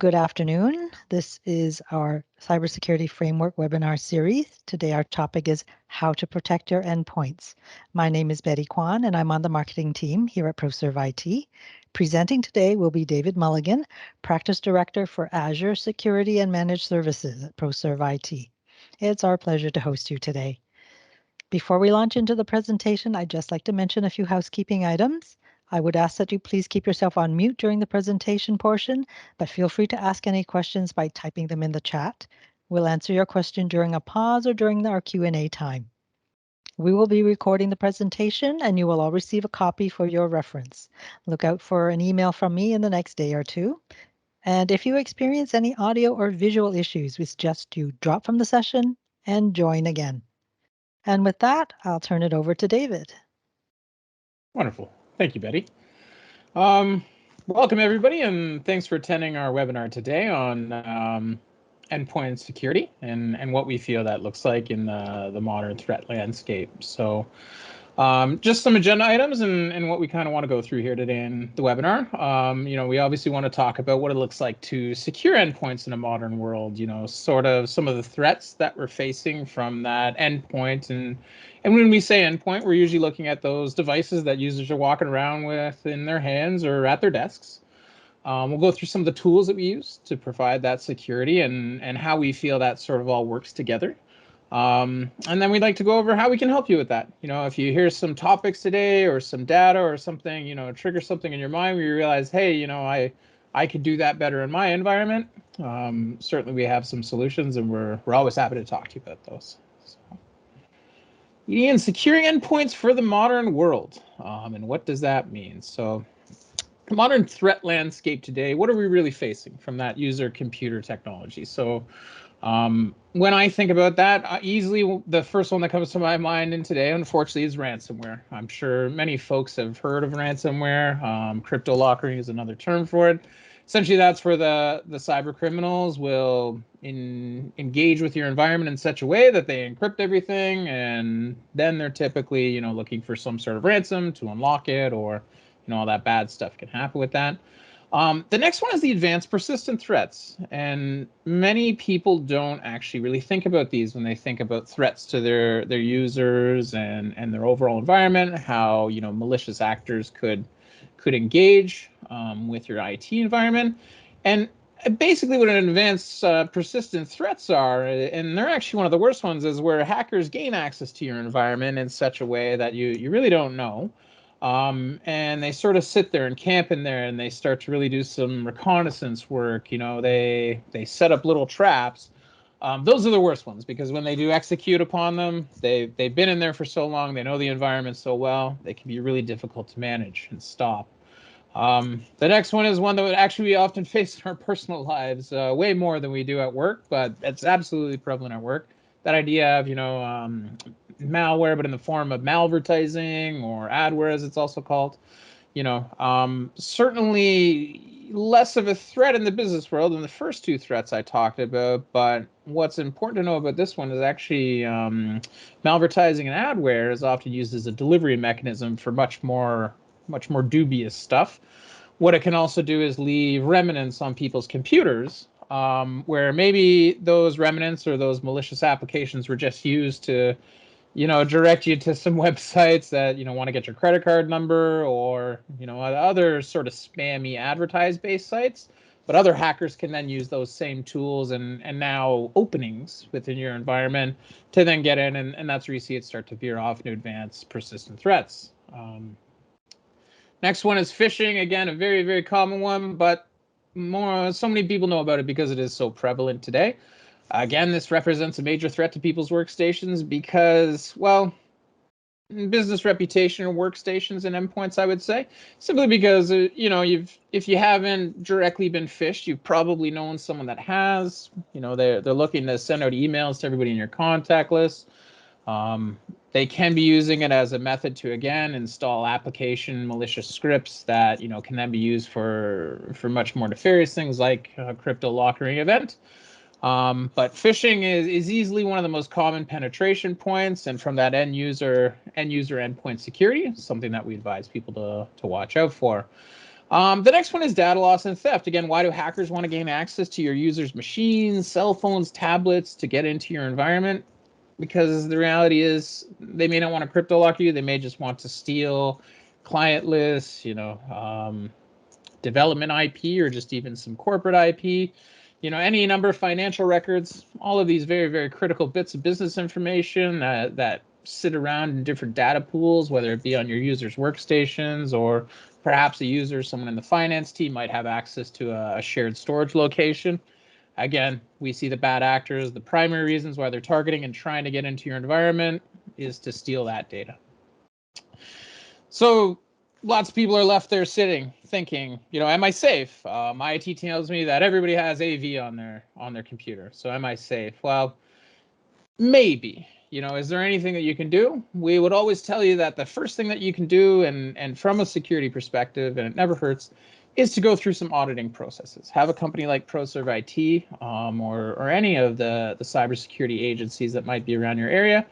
good afternoon. This is our Cybersecurity Framework webinar series. Today our topic is how to protect your endpoints. My name is Betty Kwan and I'm on the marketing team here at ProServe IT. Presenting today will be David Mulligan, Practice Director for Azure Security and Managed Services at ProServe IT. It's our pleasure to host you today. Before we launch into the presentation, I'd just like to mention a few housekeeping items. I would ask that you please keep yourself on mute during the presentation portion, but feel free to ask any questions by typing them in the chat. We'll answer your question during a pause or during our Q&A time. We will be recording the presentation and you will all receive a copy for your reference. Look out for an email from me in the next day or two. And if you experience any audio or visual issues, we suggest you drop from the session and join again. And with that, I'll turn it over to David. Wonderful. Thank you, Betty. Welcome, everybody, and thanks for attending our webinar today on endpoint security and what we feel that looks like in the modern threat landscape. So just some agenda items and what we kind of want to go through here today in the webinar. We obviously want to talk about what it looks like to secure endpoints in a modern world, sort of some of the threats that we're facing from that endpoint. And when we say endpoint, we're usually looking at those devices that users are walking around with in their hands or at their desks. We'll go through some of the tools that we use to provide that security and how we feel that sort of all works together. And then we'd like to go over how we can help you with that. If you hear some topics today or some data or something, trigger something in your mind where you realize, hey, I could do that better in my environment. Certainly we have some solutions and we're always happy to talk to you about those. Ian, securing endpoints for the modern world. And what does that mean? So the modern threat landscape today, what are we really facing from that user computer technology? So when I think about that, easily the first one that comes to my mind in today, unfortunately, is ransomware. I'm sure many folks have heard of ransomware. Crypto lockering is another term for it. Essentially, that's where the cyber criminals will engage with your environment in such a way that they encrypt everything, and then they're typically, looking for some sort of ransom to unlock it, or all that bad stuff can happen with that. The next one is the advanced persistent threats, and many people don't actually really think about these when they think about threats to their users and their overall environment, how malicious actors could engage with your IT environment. And basically what an advanced persistent threats are, and they're actually one of the worst ones, is where hackers gain access to your environment in such a way that you really don't know. And they sort of sit there and camp in there and they start to really do some reconnaissance work. They set up little traps. Those are the worst ones because when they do execute upon them, they've been in there for so long, they know the environment so well, they can be really difficult to manage and stop. The next one is one that actually we often face in our personal lives, way more than we do at work, but it's absolutely prevalent at work. That idea of, malware, but in the form of malvertising or adware, as it's also called, certainly less of a threat in the business world than the first two threats I talked about. But what's important to know about this one is actually malvertising and adware is often used as a delivery mechanism for much more dubious stuff. What it can also do is leave remnants on people's computers, where maybe those remnants or those malicious applications were just used to direct you to some websites that, want to get your credit card number or, other sort of spammy advertise-based sites. But other hackers can then use those same tools and now openings within your environment to then get in. And that's where you see it start to veer off into advanced persistent threats. Next one is phishing. Again, a very, very common one, but so many people know about it because it is so prevalent today. Again, this represents a major threat to people's workstations because, well, business reputation or workstations and endpoints, I would say, simply because, if you haven't directly been phished, you've probably known someone that has. They're looking to send out emails to everybody in your contact list. They can be using it as a method to, again, install application malicious scripts that, can then be used for much more nefarious things like a crypto lockering event. But phishing is easily one of the most common penetration points, and from that end user endpoint security, something that we advise people to watch out for. The next one is data loss and theft. Again, why do hackers want to gain access to your users' machines, cell phones, tablets to get into your environment? Because the reality is they may not want to crypto lock you. They may just want to steal client lists, development IP, or just even some corporate IP, any number of financial records, all of these very, very critical bits of business information that sit around in different data pools, whether it be on your users' workstations or perhaps a user, someone in the finance team might have access to a shared storage location. Again, we see the bad actors. The primary reasons why they're targeting and trying to get into your environment is to steal that data. So lots of people are left there sitting thinking, am I safe? My IT tells me that everybody has AV on their computer. So am I safe? Well, maybe. Is there anything that you can do? We would always tell you that the first thing that you can do, and from a security perspective, and it never hurts, is to go through some auditing processes. Have a company like ProServe IT or any of the cybersecurity agencies that might be around your area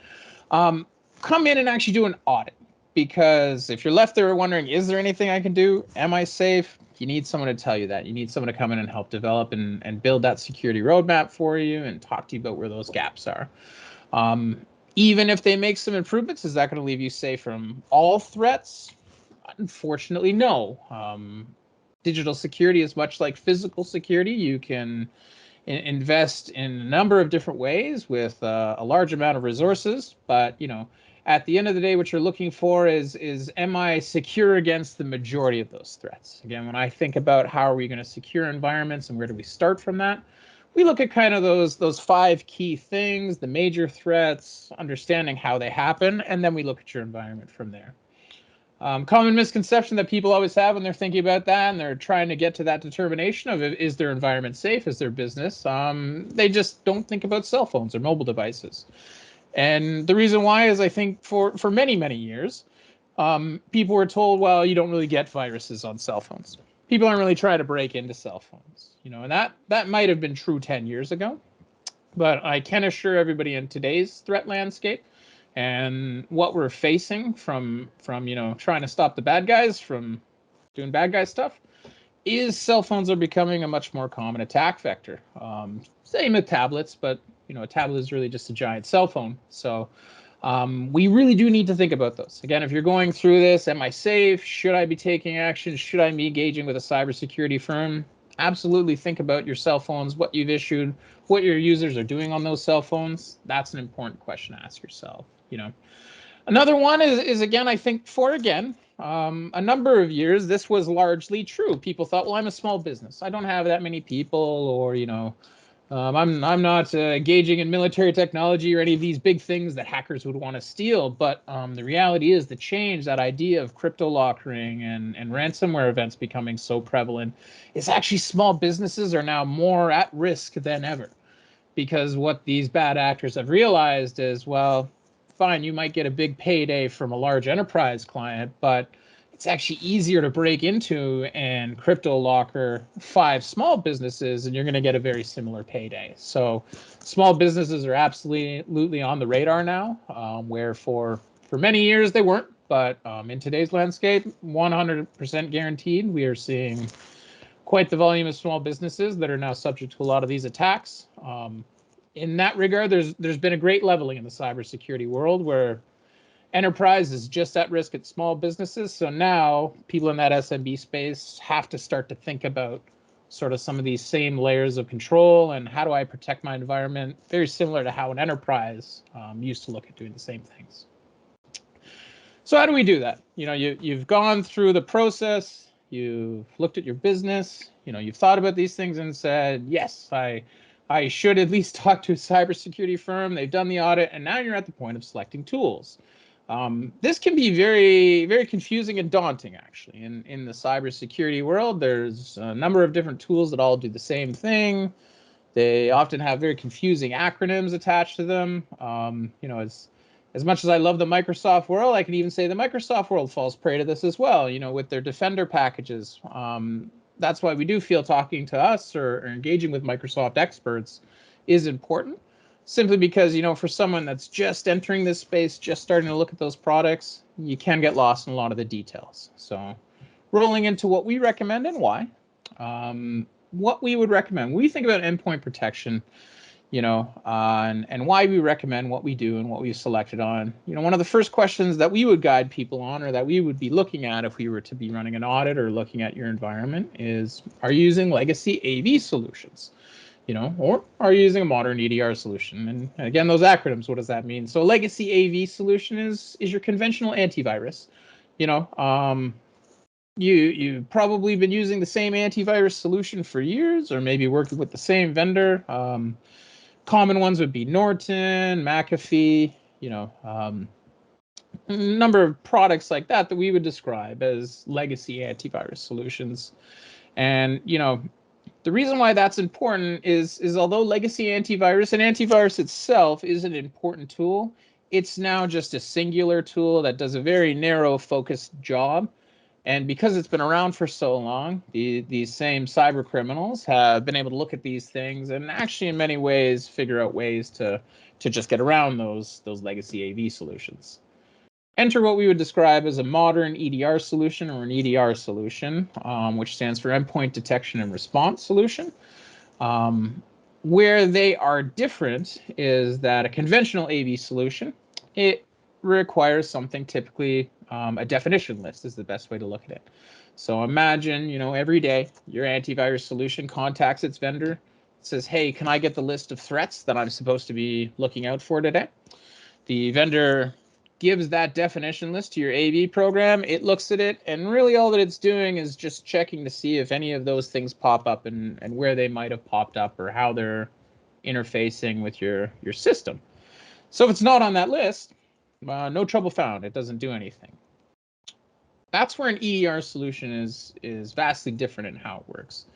come in and actually do an audit. Because if you're left there wondering, is there anything I can do? Am I safe? You need someone to tell you that. You need someone to come in and help develop and build that security roadmap for you and talk to you about where those gaps are. Even if they make some improvements, is that going to leave you safe from all threats? Unfortunately, no. Digital security is much like physical security. You can invest in a number of different ways with a large amount of resources, but at the end of the day, what you're looking for is am I secure against the majority of those threats? Again, when I think about how are we going to secure environments and where do we start from that, we look at kind of those 5 key things, the major threats, understanding how they happen, and then we look at your environment from there. Common misconception that people always have when they're thinking about that and they're trying to get to that determination of is their environment safe, is their business, they just don't think about cell phones or mobile devices. And the reason why is I think for many, many years, people were told, well, you don't really get viruses on cell phones. People aren't really trying to break into cell phones, and that might have been true 10 years ago. But I can assure everybody in today's threat landscape and what we're facing from trying to stop the bad guys from doing bad guy stuff is cell phones are becoming a much more common attack vector. Same with tablets, but a tablet is really just a giant cell phone. So we really do need to think about those. Again, if you're going through this, am I safe? Should I be taking action? Should I be engaging with a cybersecurity firm? Absolutely think about your cell phones, what you've issued, what your users are doing on those cell phones. That's an important question to ask yourself. Another one is again, I think a number of years, this was largely true. People thought, well, I'm a small business. I don't have that many people, or I'm not engaging in military technology or any of these big things that hackers would want to steal. But the reality is the change, that idea of crypto lockering and ransomware events becoming so prevalent, is actually small businesses are now more at risk than ever. Because what these bad actors have realized is, well, fine, you might get a big payday from a large enterprise client, but it's actually easier to break into and crypto locker 5 small businesses, and you're going to get a very similar payday. So small businesses are absolutely on the radar now, where for many years they weren't. But in today's landscape, 100% guaranteed, we are seeing quite the volume of small businesses that are now subject to a lot of these attacks. In that regard, there's been a great leveling in the cybersecurity world where enterprise is just at risk at small businesses. So now people in that SMB space have to start to think about sort of some of these same layers of control and how do I protect my environment, very similar to how an enterprise used to look at doing the same things. So how do we do that? You've gone through the process, you've looked at your business, you've thought about these things and said, yes, I should at least talk to a cybersecurity firm. They've done the audit, and now you're at the point of selecting tools. This can be very, very confusing and daunting, actually. In the cybersecurity world, there's a number of different tools that all do the same thing. They often have very confusing acronyms attached to them. As much as I love the Microsoft world, I can even say the Microsoft world falls prey to this as well, with their Defender packages. That's why we do feel talking to us or engaging with Microsoft experts is important, simply because, for someone that's just entering this space, just starting to look at those products, you can get lost in a lot of the details. So rolling into what we recommend and why. What we would recommend when we think about endpoint protection, and why we recommend what we do and what we've selected on. One of the first questions that we would guide people on, or that we would be looking at if we were to be running an audit or looking at your environment, is, are you using legacy AV solutions? Or are you using a modern EDR solution? And again, those acronyms, what does that mean? So legacy AV solution is your conventional antivirus. You've probably been using the same antivirus solution for years, or maybe working with the same vendor. Common ones would be Norton, McAfee, a number of products like that we would describe as legacy antivirus solutions. And the reason why that's important is although legacy antivirus and antivirus itself is an important tool, it's now just a singular tool that does a very narrow focused job. And because it's been around for so long, these same cyber criminals have been able to look at these things and actually in many ways figure out ways to just get around those legacy AV solutions. Enter what we would describe as a modern EDR solution, or an EDR solution, which stands for Endpoint Detection and Response Solution. Where they are different is that a conventional AV solution, it requires something typically, a definition list is the best way to look at it. So imagine, every day your antivirus solution contacts its vendor, says, hey, can I get the list of threats that I'm supposed to be looking out for today? The vendor gives that definition list to your AV program. It looks at it, and really all that it's doing is just checking to see if any of those things pop up and where they might have popped up or how they're interfacing with your system. So if it's not on that list, no trouble found. It doesn't do anything. That's where an EDR solution is vastly different in how it works.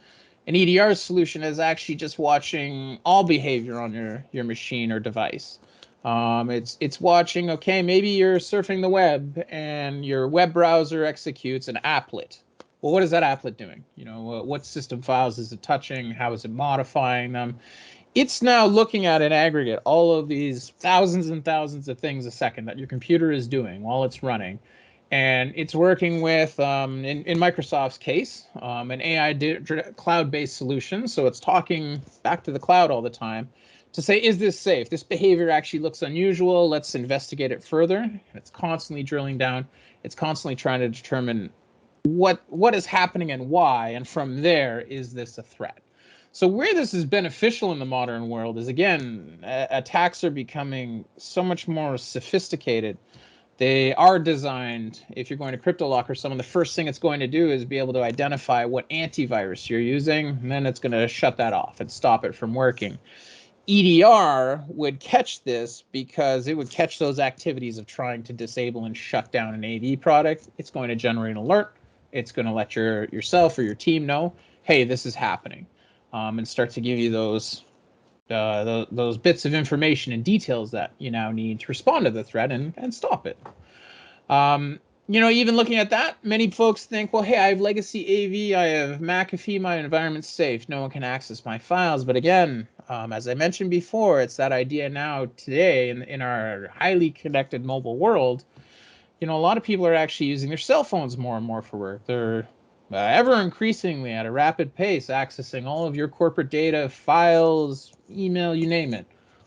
An EDR solution is actually just watching all behavior on your machine or device. It's watching, okay, maybe you're surfing the web and your web browser executes an applet. Well, what is that applet doing? What system files is it touching? How is it modifying them? It's now looking at an aggregate, all of these thousands and thousands of things a second that your computer is doing while it's running. And it's working with, in Microsoft's case, an AI cloud-based solution. So it's talking back to the cloud all the time to say, is this safe? This behavior actually looks unusual. Let's investigate it further. And it's constantly drilling down. It's constantly trying to determine what is happening and why. And from there, is this a threat? So where this is beneficial in the modern world is, again, attacks are becoming so much more sophisticated. They are designed, if you're going to cryptolock or someone, the first thing it's going to do is be able to identify what antivirus you're using, and then it's going to shut that off and stop it from working. EDR would catch this because it would catch those activities of trying to disable and shut down an AV product. It's going to generate an alert. It's going to let yourself or your team know, hey, this is happening, and start to give you those bits of information and details that you now need to respond to the threat and stop it. Even looking at that, many folks think, well, hey, I have legacy AV, I have McAfee, my environment's safe, no one can access my files. But again, as I mentioned before, it's that idea now today in our highly connected mobile world. A lot of people are actually using their cell phones more and more for work. They're ever increasingly at a rapid pace accessing all of your corporate data, files, email, you name it,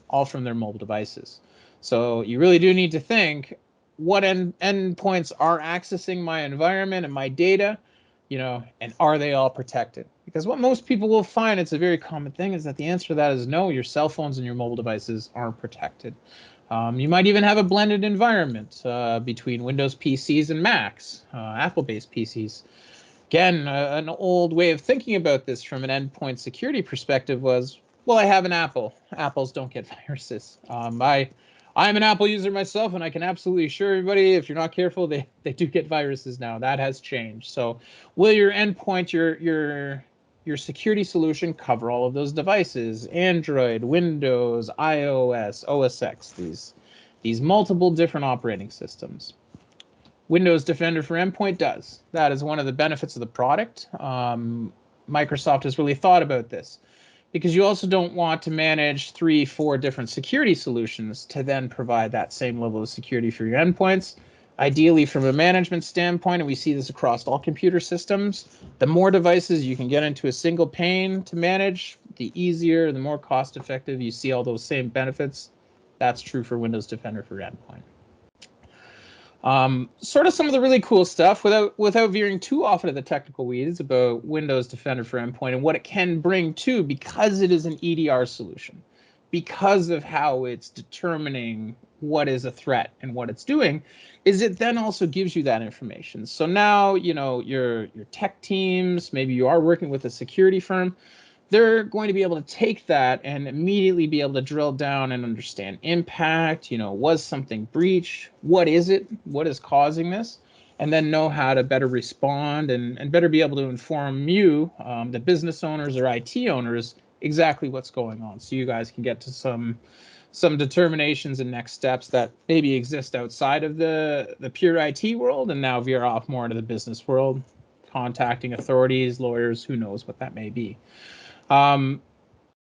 all from their mobile devices. So you really do need to think, what endpoints are accessing my environment and my data, and are they all protected? Because what most people will find, it's a very common thing, is that the answer to that is no, your cell phones and your mobile devices aren't protected. You might even have a blended environment between Windows PCs and Macs, Apple-based PCs. Again, an old way of thinking about this from an endpoint security perspective was, well, I have an Apple. Apples don't get viruses. I'm an Apple user myself, and I can absolutely assure everybody, if you're not careful, they do get viruses now. That has changed. So will your endpoint, your security solution cover all of those devices? Android, Windows, iOS, OS X, these multiple different operating systems. Windows Defender for Endpoint does. That is one of the benefits of the product. Microsoft has really thought about this, because you also don't want to manage 3-4 different security solutions to then provide that same level of security for your endpoints. Ideally, from a management standpoint, and we see this across all computer systems, the more devices you can get into a single pane to manage, the easier, the more cost effective. You see all those same benefits. That's true for Windows Defender for Endpoint. Sort of some of the really cool stuff without veering too often to the technical weeds about Windows Defender for Endpoint and what it can bring to, because it is an EDR solution, because of how it's determining what is a threat and what it's doing, is it then also gives you that information. So now, you know, your tech teams, maybe you are working with a security firm, they're going to be able to take that and immediately be able to drill down and understand impact. You know, was something breached? What is it? What is causing this? And then know how to better respond and better be able to inform you, the business owners or IT owners, exactly what's going on. So you guys can get to some determinations and next steps that maybe exist outside of the pure IT world and now veer off more into the business world, contacting authorities, lawyers, who knows what that may be.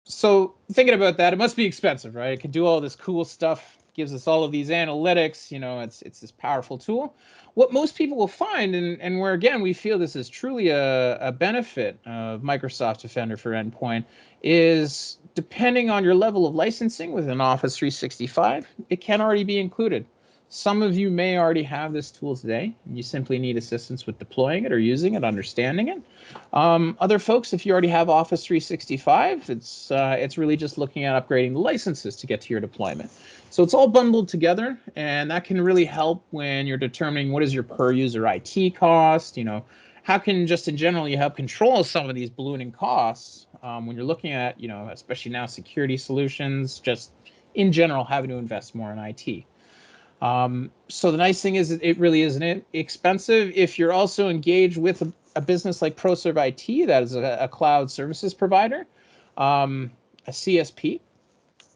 So thinking about that, it must be expensive, right? It can do all this cool stuff, gives us all of these analytics, you know, it's this powerful tool. What most people will find, and where again we feel this is truly a benefit of Microsoft Defender for Endpoint, is depending on your level of licensing within Office 365, it can already be included. Some of you may already have this tool today. You simply need assistance with deploying it or using it, understanding it. Other folks, if you already have Office 365, it's really just looking at upgrading the licenses to get to your deployment. So it's all bundled together, and that can really help when you're determining what is your per user IT cost. You know, how can just in general you help control some of these ballooning costs when you're looking at, you know, especially now security solutions, just in general having to invest more in IT. So the nice thing is it really isn't expensive. If you're also engaged with a business like ProServe IT, that is a cloud services provider, a CSP,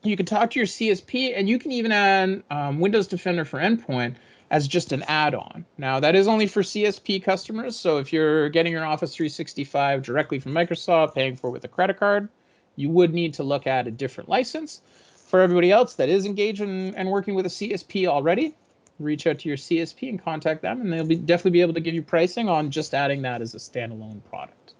you can talk to your CSP and you can even add Windows Defender for Endpoint as just an add-on. Now, that is only for CSP customers. So if you're getting your Office 365 directly from Microsoft, paying for it with a credit card, you would need to look at a different license. For everybody else that is engaged and working with a CSP already, reach out to your CSP and contact them, and they'll definitely be able to give you pricing on just adding that as a standalone product.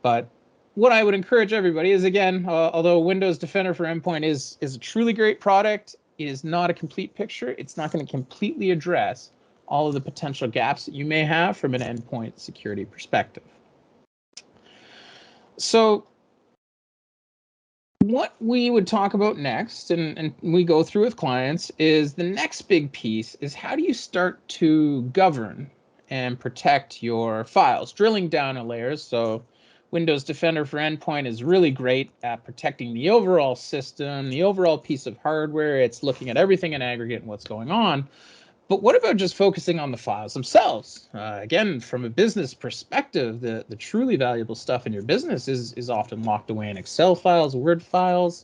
But what I would encourage everybody is, again, although Windows Defender for Endpoint is a truly great product, it is not a complete picture. It's not going to completely address all of the potential gaps that you may have from an endpoint security perspective. So what we would talk about next, and we go through with clients, is the next big piece is how do you start to govern and protect your files, drilling down a layers. So Windows Defender for Endpoint is really great at protecting the overall system, the overall piece of hardware. It's looking at everything in aggregate and what's going on. But what about just focusing on the files themselves? Again, from a business perspective, the truly valuable stuff in your business is often locked away in Excel files, Word files.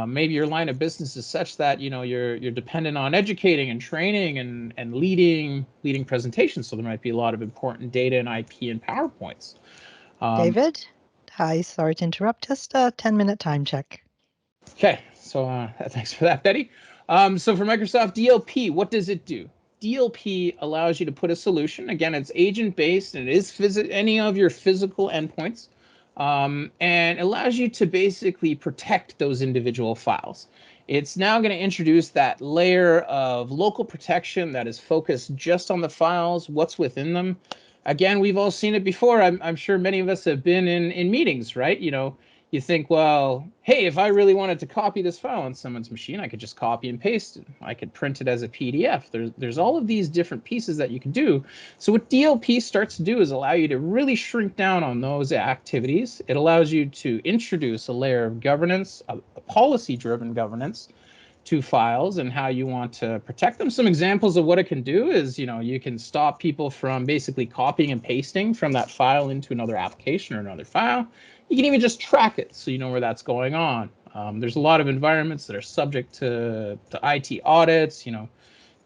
Maybe your line of business is such that you're dependent on educating and training and leading presentations. So there might be a lot of important data and IP and PowerPoints. David, hi, sorry to interrupt. Just a 10-minute time check. Okay, so thanks for that, Betty. So for Microsoft DLP, what does it do? DLP allows you to put a solution. Again, it's agent-based, and it is any of your physical endpoints, and allows you to basically protect those individual files. It's now going to introduce that layer of local protection that is focused just on the files, what's within them. Again, we've all seen it before. I'm sure many of us have been in meetings, right? You think, well, hey, if I really wanted to copy this file on someone's machine, I could just copy and paste it. I could print it as a PDF. There's all of these different pieces that you can do. So what DLP starts to do is allow you to really shrink down on those activities. It allows you to introduce a layer of governance, a policy-driven governance to files and how you want to protect them. Some examples of what it can do is, you can stop people from basically copying and pasting from that file into another application or another file. You can even just track it so you know where that's going on. There's a lot of environments that are subject to IT audits,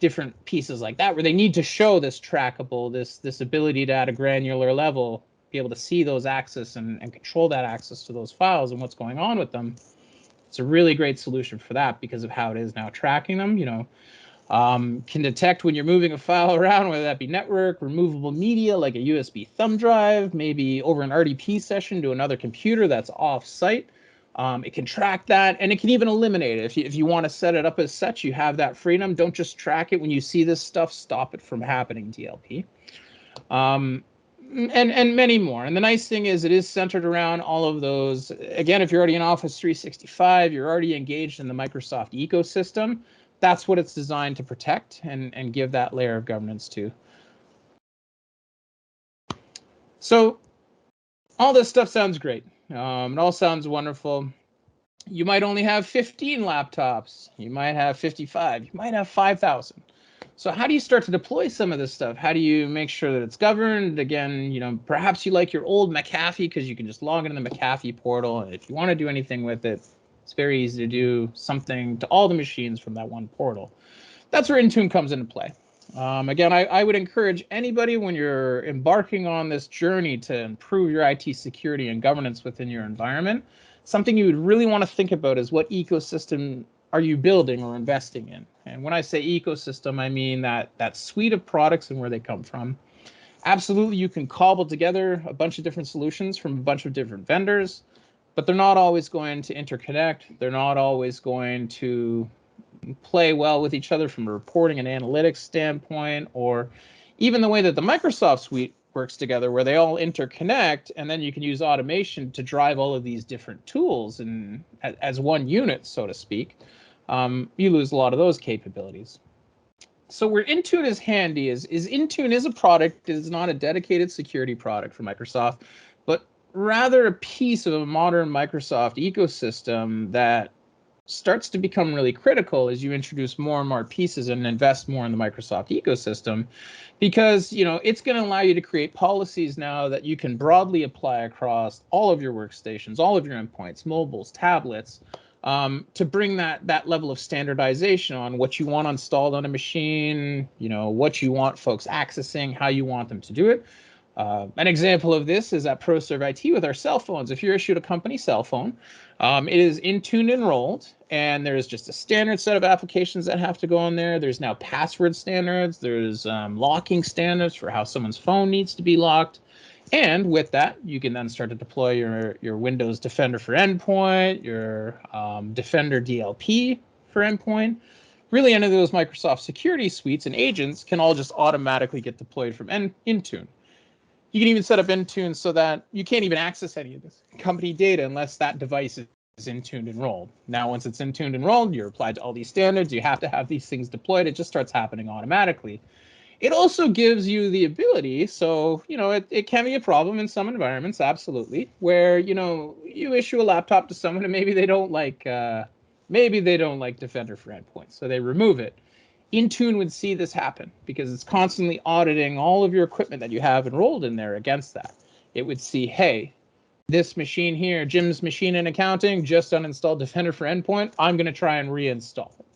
different pieces like that, where they need to show this trackable, this ability to, at a granular level, be able to see those access and control that access to those files and what's going on with them. It's a really great solution for that because of how it is now tracking them. Can detect when you're moving a file around, whether that be network, removable media like a USB thumb drive, maybe over an RDP session to another computer that's off-site. It can track that, and it can even eliminate it. If you want to set it up as such, you have that freedom. Don't just track it when you see this stuff. Stop it from happening, DLP. And many more. And the nice thing is it is centered around all of those. Again, if you're already in Office 365, you're already engaged in the Microsoft ecosystem. That's what it's designed to protect and give that layer of governance to. So all this stuff sounds great. It all sounds wonderful. You might only have 15 laptops. You might have 55. You might have 5,000. So how do you start to deploy some of this stuff? How do you make sure that it's governed? Again, perhaps you like your old McAfee because you can just log into the McAfee portal. And if you want to do anything with it, it's very easy to do something to all the machines from that one portal. That's where Intune comes into play. Again, I would encourage anybody when you're embarking on this journey to improve your IT security and governance within your environment, something you would really want to think about is what ecosystem are you building or investing in? And when I say ecosystem, I mean that suite of products and where they come from. Absolutely, you can cobble together a bunch of different solutions from a bunch of different vendors, but they're not always going to interconnect. They're not always going to play well with each other from a reporting and analytics standpoint, or even the way that the Microsoft suite works together, where they all interconnect, and then you can use automation to drive all of these different tools and as one unit, so to speak. You lose a lot of those capabilities. So where Intune is handy is Intune is a product. It is not a dedicated security product for Microsoft, but rather a piece of a modern Microsoft ecosystem that starts to become really critical as you introduce more and more pieces and invest more in the Microsoft ecosystem, because it's going to allow you to create policies now that you can broadly apply across all of your workstations, all of your endpoints, mobiles, tablets, to bring that level of standardization on what you want installed on a machine, what you want folks accessing, how you want them to do it. An example of this is at ProServe IT with our cell phones. If you're issued a company cell phone, it is Intune enrolled, and there's just a standard set of applications that have to go on there. There's now password standards. There's locking standards for how someone's phone needs to be locked. And with that, you can then start to deploy your Windows Defender for Endpoint, your Defender DLP for Endpoint. Really, any of those Microsoft security suites and agents can all just automatically get deployed from Intune. You can even set up Intune so that you can't even access any of this company data unless that device is Intune enrolled. Now, once it's Intune enrolled, you're applied to all these standards. You have to have these things deployed. It just starts happening automatically. It also gives you the ability, so, it can be a problem in some environments, absolutely, where, you issue a laptop to someone and maybe they don't like Defender for Endpoint, so they remove it. Intune would see this happen because it's constantly auditing all of your equipment that you have enrolled in there against that. It would see, hey, this machine here, Jim's machine in accounting, just uninstalled Defender for Endpoint. I'm going to try and reinstall it.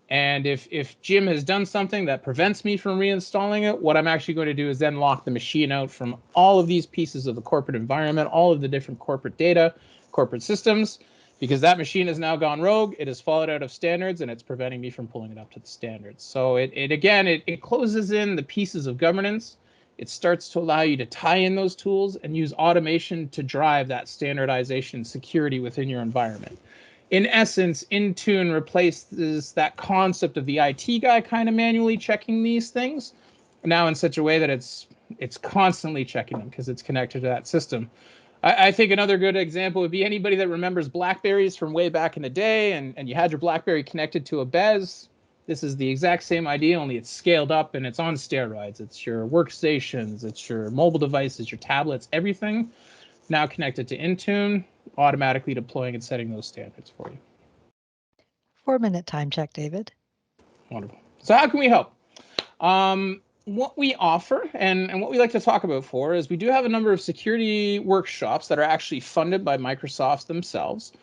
And if Jim has done something that prevents me from reinstalling it, what I'm actually going to do is then lock the machine out from all of these pieces of the corporate environment, all of the different corporate data, corporate systems, because that machine has now gone rogue. It has fallen out of standards, and it's preventing me from pulling it up to the standards. So it closes in the pieces of governance. It starts to allow you to tie in those tools and use automation to drive that standardization security within your environment. In essence, Intune replaces that concept of the IT guy kind of manually checking these things now in such a way that it's constantly checking them because it's connected to that system. I think another good example would be anybody that remembers Blackberries from way back in the day, and you had your Blackberry connected to a BES. This is the exact same idea, only it's scaled up and it's on steroids. It's your workstations, it's your mobile devices, your tablets, everything now connected to Intune, automatically deploying and setting those standards for you. 4-minute time check, David. Wonderful. So how can we help? What we offer and what we like to talk about is we do have a number of security workshops that are actually funded by Microsoft themselves.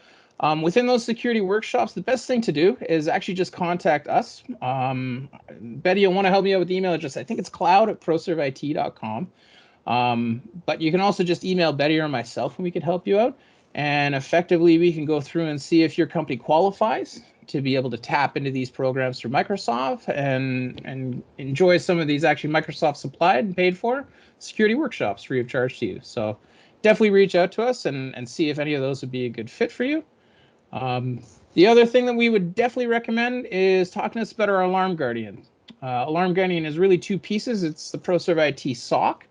Within those security workshops, the best thing to do is actually just contact us. Betty, you'll want to help me out with the email address. I think it's cloud@proserveit.com. But you can also just email Betty or myself and we can help you out. And effectively, we can go through and see if your company qualifies to be able to tap into these programs through Microsoft and enjoy some of these actually Microsoft supplied and paid for security workshops free of charge to you. So definitely reach out to us and see if any of those would be a good fit for you. The other thing that we would definitely recommend is talking to us about our Alarm Guardian. Alarm Guardian is really two pieces. It's the ProServe IT SOC,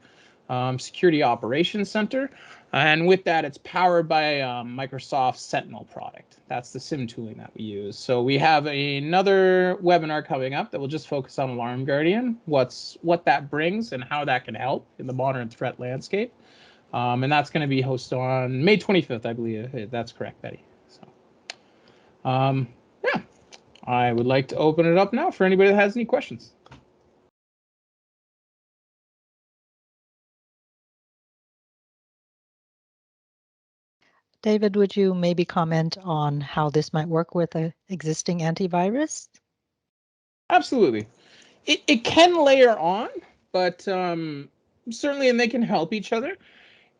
Security Operations Center, and with that, it's powered by Microsoft Sentinel product. That's the SIM tooling that we use. So we have another webinar coming up that will just focus on Alarm Guardian, what that brings and how that can help in the modern threat landscape. And that's going to be hosted on May 25th, I believe. That's correct, Betty. So, yeah, I would like to open it up now for anybody that has any questions. David, would you maybe comment on how this might work with an existing antivirus? Absolutely. It can layer on, but certainly, and they can help each other.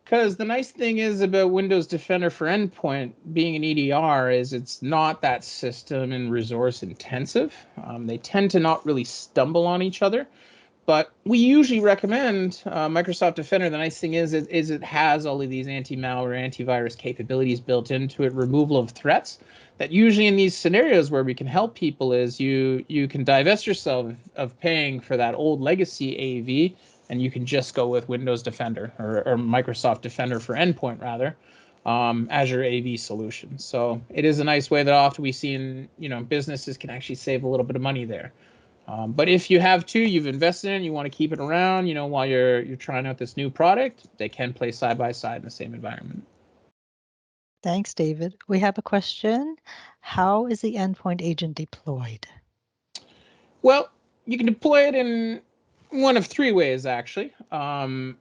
Because the nice thing is about Windows Defender for Endpoint being an EDR is it's not that system and resource intensive. They tend to not really stumble on each other. But we usually recommend Microsoft Defender. The nice thing is it has all of these anti-malware, antivirus capabilities built into it, removal of threats. That usually in these scenarios where we can help people is you can divest yourself of paying for that old legacy AV, and you can just go with Windows Defender or Microsoft Defender for Endpoint rather, as your AV solution. So it is a nice way that often we see in businesses can actually save a little bit of money there. But if you have two, you've invested in, you want to keep it around, while you're trying out this new product, they can play side by side in the same environment. Thanks, David. We have a question. How is the endpoint agent deployed? Well, you can deploy it in one of three ways, actually.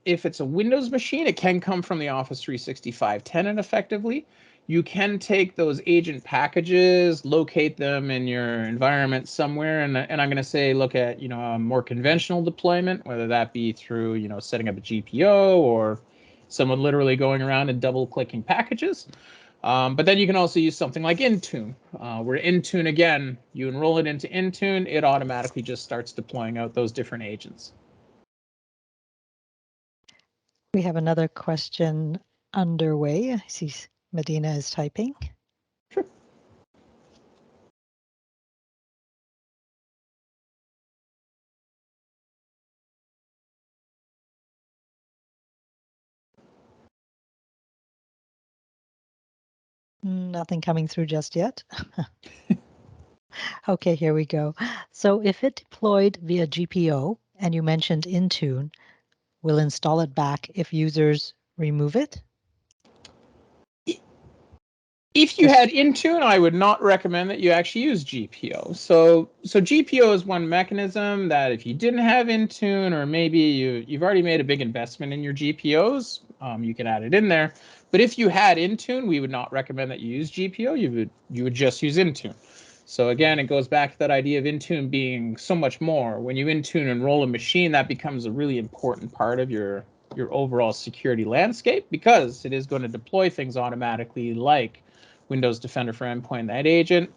If it's a Windows machine, it can come from the Office 365 tenant effectively. You can take those agent packages, locate them in your environment somewhere, and I'm going to say look at a more conventional deployment, whether that be through setting up a GPO or someone literally going around and double-clicking packages. But then you can also use something like Intune, where Intune, again, you enroll it into Intune, it automatically just starts deploying out those different agents. We have another question underway. I see Medina is typing. Sure. Nothing coming through just yet. Okay, here we go. So if it deployed via GPO and you mentioned Intune, we'll install it back if users remove it? If you had Intune, I would not recommend that you actually use GPO. So GPO is one mechanism that if you didn't have Intune, or maybe you've already made a big investment in your GPOs, you can add it in there. But if you had Intune, we would not recommend that you use GPO. You would just use Intune. So again, it goes back to that idea of Intune being so much more. When you Intune enroll a machine, that becomes a really important part of your overall security landscape, because it is going to deploy things automatically like Windows Defender for Endpoint, that agent.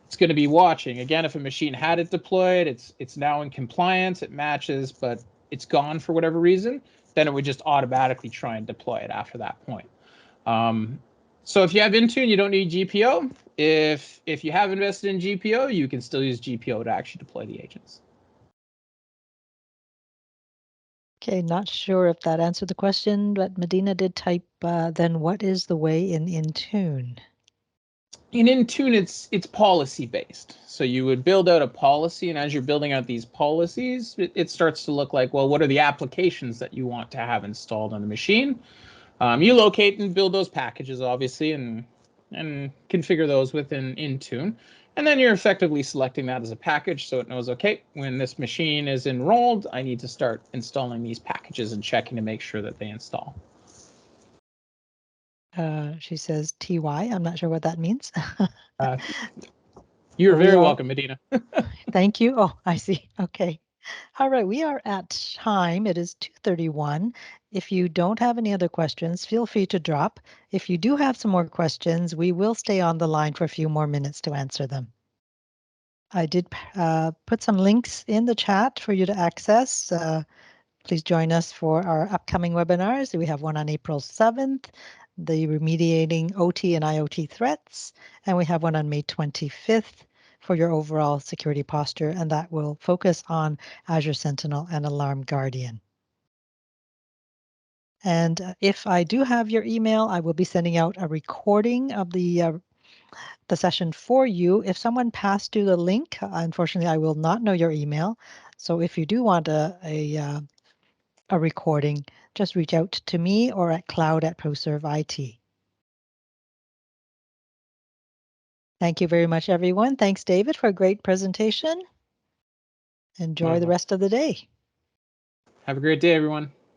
It's going to be watching. Again, if a machine had it deployed, it's now in compliance, it matches, but it's gone for whatever reason, then it would just automatically try and deploy it after that point. So if you have Intune, you don't need GPO. If you have invested in GPO, you can still use GPO to actually deploy the agents. Okay, not sure if that answered the question, but Medina did type, then what is the way in Intune? In Intune, it's policy based. So you would build out a policy, and as you're building out these policies, it starts to look like, well, what are the applications that you want to have installed on the machine? You locate and build those packages, obviously, and configure those within Intune. And then you're effectively selecting that as a package, so it knows, okay, when this machine is enrolled, I need to start installing these packages and checking to make sure that they install. She says TY. I'm not sure what that means. You're very welcome, Medina. Thank you. Oh, I see. Okay. All right, we are at time. It is 2:31. If you don't have any other questions, feel free to drop. If you do have some more questions, we will stay on the line for a few more minutes to answer them. I did put some links in the chat for you to access. Please join us for our upcoming webinars. We have one on April 7th, the remediating OT and IoT threats, and we have one on May 25th for your overall security posture, and that will focus on Azure Sentinel and Alarm Guardian. And if I do have your email, I will be sending out a recording of the session for you. If someone passed you the link, unfortunately, I will not know your email. So if you do want a recording, just reach out to me or at cloud@ProServeIT. Thank you very much, everyone. Thanks, David, for a great presentation. Enjoy the rest of the day. Have a great day, everyone.